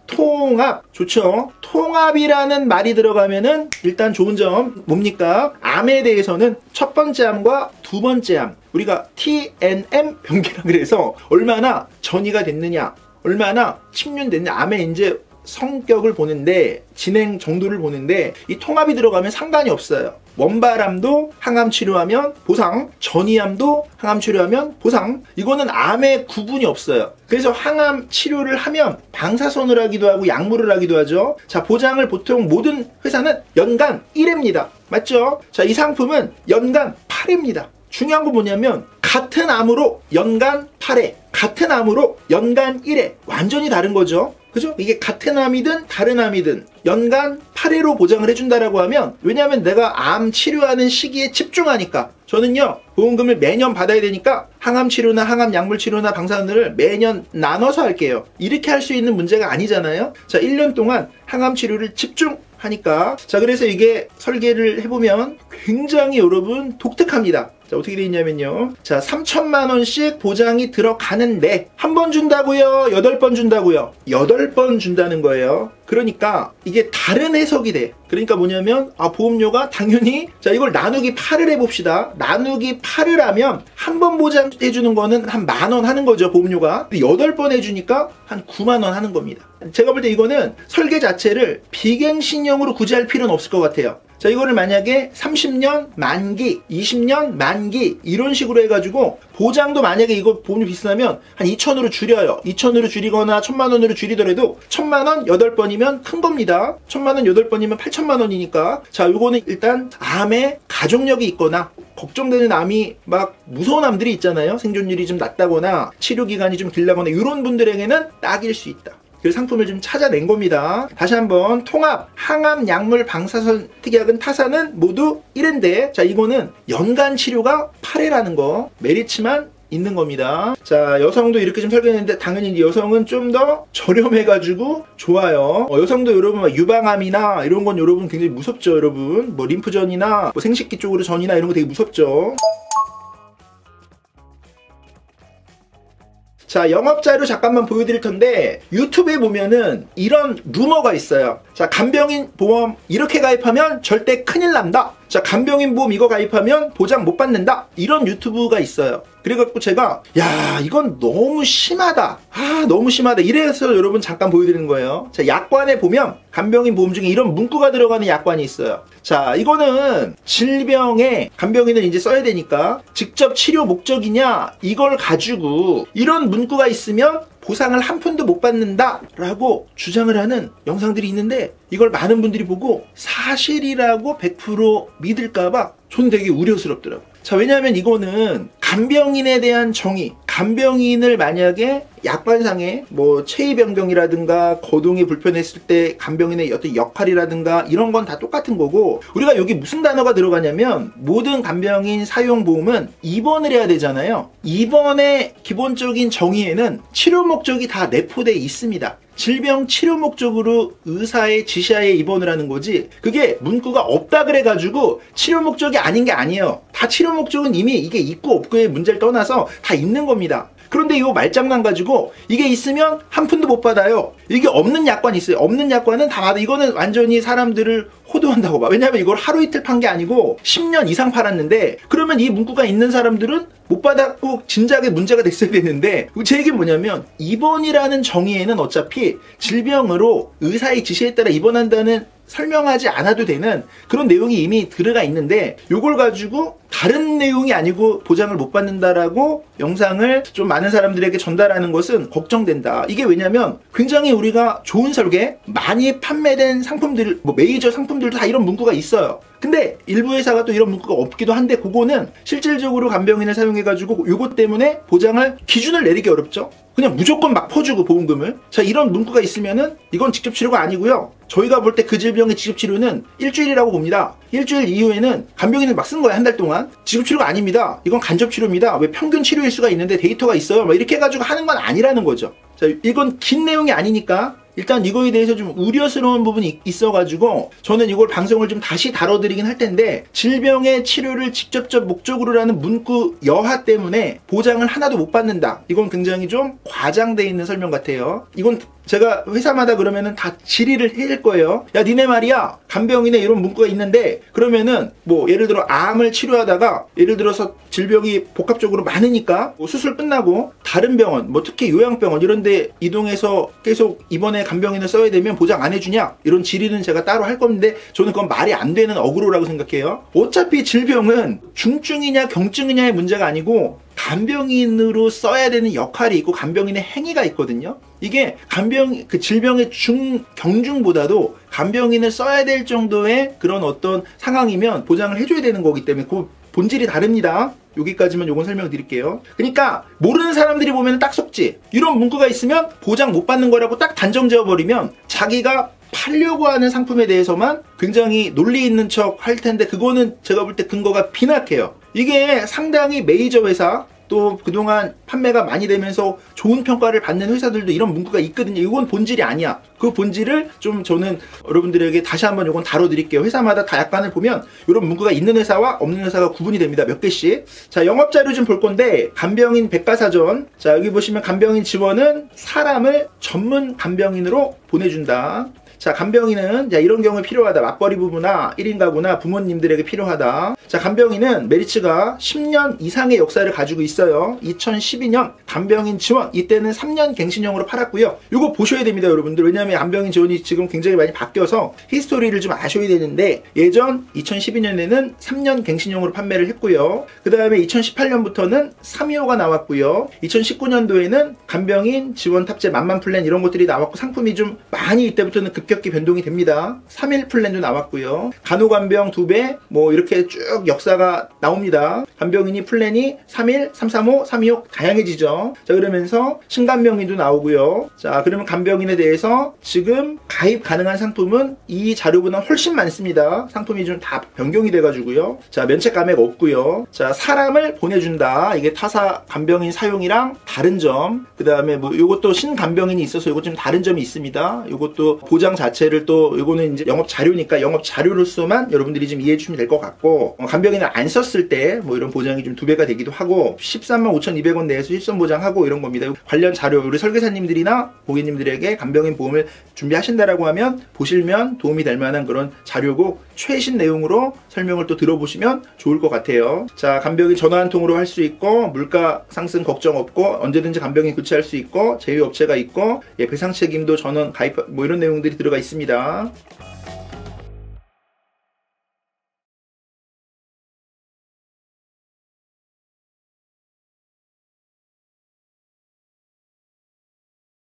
통합 좋죠. 통합이라는 말이 들어가면은 일단 좋은 점 뭡니까? 암에 대해서는 첫 번째 암과 두 번째 암, 우리가 TNM 병기라 그래서 얼마나 전이가 됐느냐, 얼마나 침륜됐느냐, 암의 이제 성격을 보는데, 진행 정도를 보는데, 이 통합이 들어가면 상관이 없어요. 원발암도 항암 치료하면 보상, 전이암도 항암 치료하면 보상. 이거는 암에 구분이 없어요. 그래서 항암 치료를 하면 방사선을 하기도 하고 약물을 하기도 하죠. 자, 보장을 보통 모든 회사는 연간 1회입니다. 맞죠? 자, 이 상품은 연간 8회입니다. 중요한 건 뭐냐면 같은 암으로 연간 8회, 같은 암으로 연간 1회, 완전히 다른 거죠. 그죠? 이게 같은 암이든 다른 암이든 연간 8회로 보장을 해준다라고 하면, 왜냐하면 내가 암 치료하는 시기에 집중하니까, 저는요 보험금을 매년 받아야 되니까 항암 치료나 항암 약물 치료나 방사선을 매년 나눠서 할게요. 이렇게 할 수 있는 문제가 아니잖아요. 자, 1년 동안 항암 치료를 집중하니까, 자, 그래서 이게 설계를 해보면 굉장히 여러분 독특합니다. 자, 어떻게 되어 있냐면요, 자, 3천만 원씩 보장이 들어가는데 한 번 준다고요? 8번 준다고요? 8번 준다는 거예요. 그러니까 이게 다른 해석이 돼. 그러니까 뭐냐면, 보험료가 당연히, 자, 이걸 나누기 8을 해봅시다. 나누기 8을 하면 한 번 보장해주는 거는 한 10,000원 하는 거죠, 보험료가. 8번 해주니까 한 90,000원 하는 겁니다. 제가 볼 때 이거는 설계 자체를 비갱신형으로 굳이 할 필요는 없을 것 같아요. 자, 이거를 만약에 30년 만기, 20년 만기 이런 식으로 해가지고, 보장도 만약에 이거 보험료 비싸면 한 2,000으로 줄여요. 2,000으로 줄이거나 1,000만 원으로 줄이더라도 1,000만 원 8번이면 큰 겁니다. 1,000만 원 8번이면 8,000만 원이니까. 자, 요거는 일단 암에 가족력이 있거나 걱정되는 암이 막 무서운 암들이 있잖아요. 생존율이 좀 낮다거나 치료 기간이 좀 길다거나 이런 분들에게는 딱일 수 있다. 그 상품을 좀 찾아낸 겁니다. 다시 한번, 통합, 항암, 약물, 방사선, 특약은, 타사는 모두 1회인데, 자, 이거는 연간 치료가 8회라는 거, 메리츠만 있는 겁니다. 자, 여성도 이렇게 좀 설계했는데 당연히 여성은 좀 더 저렴해가지고 좋아요. 여성도 여러분 유방암이나 이런 건 여러분 굉장히 무섭죠, 여러분. 뭐 림프전이나 뭐 생식기 쪽으로 전이나 이런 거 되게 무섭죠. 자, 영업자료 잠깐만 보여드릴 텐데, 유튜브에 보면은 이런 루머가 있어요. 자, 간병인 보험 이렇게 가입하면 절대 큰일 난다. 자, 간병인 보험 이거 가입하면 보장 못 받는다. 이런 유튜브가 있어요. 그래갖고 제가, 야, 이건 너무 심하다. 너무 심하다. 이래서 여러분 잠깐 보여드리는 거예요. 자, 약관에 보면 간병인 보험 중에 이런 문구가 들어가는 약관이 있어요. 자, 이거는 질병에 간병인을 이제 써야 되니까 직접 치료 목적이냐, 이걸 가지고 이런 문구가 있으면 보상을 한 푼도 못 받는다 라고 주장을 하는 영상들이 있는데, 이걸 많은 분들이 보고 사실이라고 100% 믿을까봐 저는 되게 우려스럽더라고요. 자, 왜냐하면 이거는 간병인에 대한 정의, 간병인을 만약에 약관상에 뭐 체위 변경이라든가 거동이 불편했을 때 간병인의 어떤 역할이라든가 이런 건 다 똑같은 거고, 우리가 여기 무슨 단어가 들어가냐면, 모든 간병인 사용 보험은 입원을 해야 되잖아요. 입원의 기본적인 정의에는 치료 목적이 다 내포되어 있습니다. 질병 치료 목적으로 의사의 지시하에 입원을 하는 거지, 그게 문구가 없다 그래가지고 치료 목적이 아닌 게 아니에요. 다 치료 목적은 이미 이게 있고 없고의 문제를 떠나서 다 있는 겁니다. 그런데 이거 말장난 가지고 이게 있으면 한 푼도 못 받아요. 이게 없는 약관이 있어요. 없는 약관은 다 받아. 이거는 완전히 사람들을 호도한다고 봐. 왜냐면 이걸 하루 이틀 판 게 아니고 10년 이상 팔았는데, 그러면 이 문구가 있는 사람들은 못 받았고 진작에 문제가 됐어야 되는데, 제 얘기는 뭐냐면, 입원이라는 정의에는 어차피 질병으로 의사의 지시에 따라 입원한다는 설명하지 않아도 되는 그런 내용이 이미 들어가 있는데, 요걸 가지고 다른 내용이 아니고 보장을 못 받는다라고 영상을 좀 많은 사람들에게 전달하는 것은 걱정된다. 이게 왜냐면 굉장히 우리가 좋은 설계, 많이 판매된 상품들, 뭐 메이저 상품들도 다 이런 문구가 있어요. 근데 일부 회사가 또 이런 문구가 없기도 한데, 그거는 실질적으로 간병인을 사용해가지고 요것 때문에 보장을 기준을 내리기 어렵죠. 그냥 무조건 막 퍼주고 보험금을. 자, 이런 문구가 있으면은 이건 직접 치료가 아니고요. 저희가 볼 때 그 질병의 직접 치료는 일주일이라고 봅니다. 일주일 이후에는 간병인을 막 쓴 거예요, 한 달 동안. 직접 치료가 아닙니다. 이건 간접 치료입니다. 왜 평균 치료일 수가 있는데 데이터가 있어요. 막 이렇게 해가지고 하는 건 아니라는 거죠. 자, 이건 긴 내용이 아니니까 일단 이거에 대해서 좀 우려스러운 부분이 있어가지고 저는 이걸 방송을 좀 다시 다뤄드리긴 할 텐데, 질병의 치료를 직접적 목적으로라는 문구 여하 때문에 보장을 하나도 못 받는다. 이건 굉장히 좀 과장되어 있는 설명 같아요. 이건 제가 회사마다 그러면은 다 질의를 해줄 거예요. 야, 니네 말이야, 간병인에 이런 문구가 있는데, 그러면은 뭐 예를 들어 암을 치료하다가 예를 들어서 질병이 복합적으로 많으니까 뭐 수술 끝나고 다른 병원, 뭐 특히 요양병원 이런 데 이동해서 계속 입원에 간병인을 써야 되면 보장 안 해주냐, 이런 질의는 제가 따로 할 건데, 저는 그건 말이 안 되는 어그로라고 생각해요. 어차피 질병은 중증이냐 경증이냐의 문제가 아니고 간병인으로 써야 되는 역할이 있고 간병인의 행위가 있거든요. 이게 그 질병의 경중보다도 간병인을 써야 될 정도의 그런 어떤 상황이면 보장을 해줘야 되는 거기 때문에 그 본질이 다릅니다. 여기까지만 요건 설명드릴게요. 그러니까 모르는 사람들이 보면 딱 속지, 이런 문구가 있으면 보장 못 받는 거라고 딱 단정 지어버리면 자기가 팔려고 하는 상품에 대해서만 굉장히 논리 있는 척 할 텐데, 그거는 제가 볼 때 근거가 빈약해요. 이게 상당히 메이저 회사, 또 그동안 판매가 많이 되면서 좋은 평가를 받는 회사들도 이런 문구가 있거든요. 이건 본질이 아니야. 그 본질을 좀 저는 여러분들에게 다시 한번 이건 다뤄드릴게요. 회사마다 다 약관을 보면 이런 문구가 있는 회사와 없는 회사가 구분이 됩니다. 몇 개씩. 자, 영업자료 좀 볼 건데, 간병인 백과사전. 자, 여기 보시면 간병인 지원은 사람을 전문 간병인으로 보내준다. 자, 간병인은 자, 이런 경우에 필요하다. 맞벌이 부부나 1인 가구나 부모님들에게 필요하다. 자, 간병인은 메리츠가 10년 이상의 역사를 가지고 있어요. 2012년 간병인 지원, 이때는 3년 갱신형으로 팔았고요. 이거 보셔야 됩니다, 여러분들. 왜냐하면 간병인 지원이 지금 굉장히 많이 바뀌어서 히스토리를 좀 아셔야 되는데, 예전 2012년에는 3년 갱신형으로 판매를 했고요. 그 다음에 2018년부터는 3.25가 나왔고요. 2019년도에는 간병인 지원 탑재 만만 플랜 이런 것들이 나왔고, 상품이 좀 많이 이때부터는 급격히 변동이 됩니다. 3일 플랜도 나왔고요. 간호간병 2배, 뭐 이렇게 쭉 역사가 나옵니다. 간병인이 플랜이 3일, 335, 325 다양해지죠. 자, 그러면서 신간병인도 나오고요. 자, 그러면 간병인에 대해서 지금 가입 가능한 상품은 이 자료보다 훨씬 많습니다. 상품이 좀 다 변경이 돼가지고요. 자, 면책 감액 없고요. 자, 사람을 보내준다. 이게 타사 간병인 사용이랑 다른 점. 그 다음에 뭐 요것도 신간병인이 있어서 요것 좀 다른 점이 있습니다. 요것도 보장 자체를 또, 요거는 이제 영업 자료니까 영업 자료로서만 여러분들이 좀 이해해 주시면 될 것 같고, 간병인을 안 썼을 때 뭐 이런 보장이 좀 2배가 되기도 하고, 135,200원 내에서 실손 보장하고 이런 겁니다. 관련 자료 우리 설계사님들이나 고객님들에게 간병인 보험을 준비하신다라고 하면 보시면 도움이 될 만한 그런 자료고, 최신 내용으로 설명을 또 들어보시면 좋을 것 같아요. 자, 간병인 전화 한 통으로 할 수 있고, 물가 상승 걱정 없고, 언제든지 간병인 교체할 수 있고, 제휴업체가 있고, 예, 배상 책임도 전원 가입, 뭐 이런 내용들이 들어가 있습니다.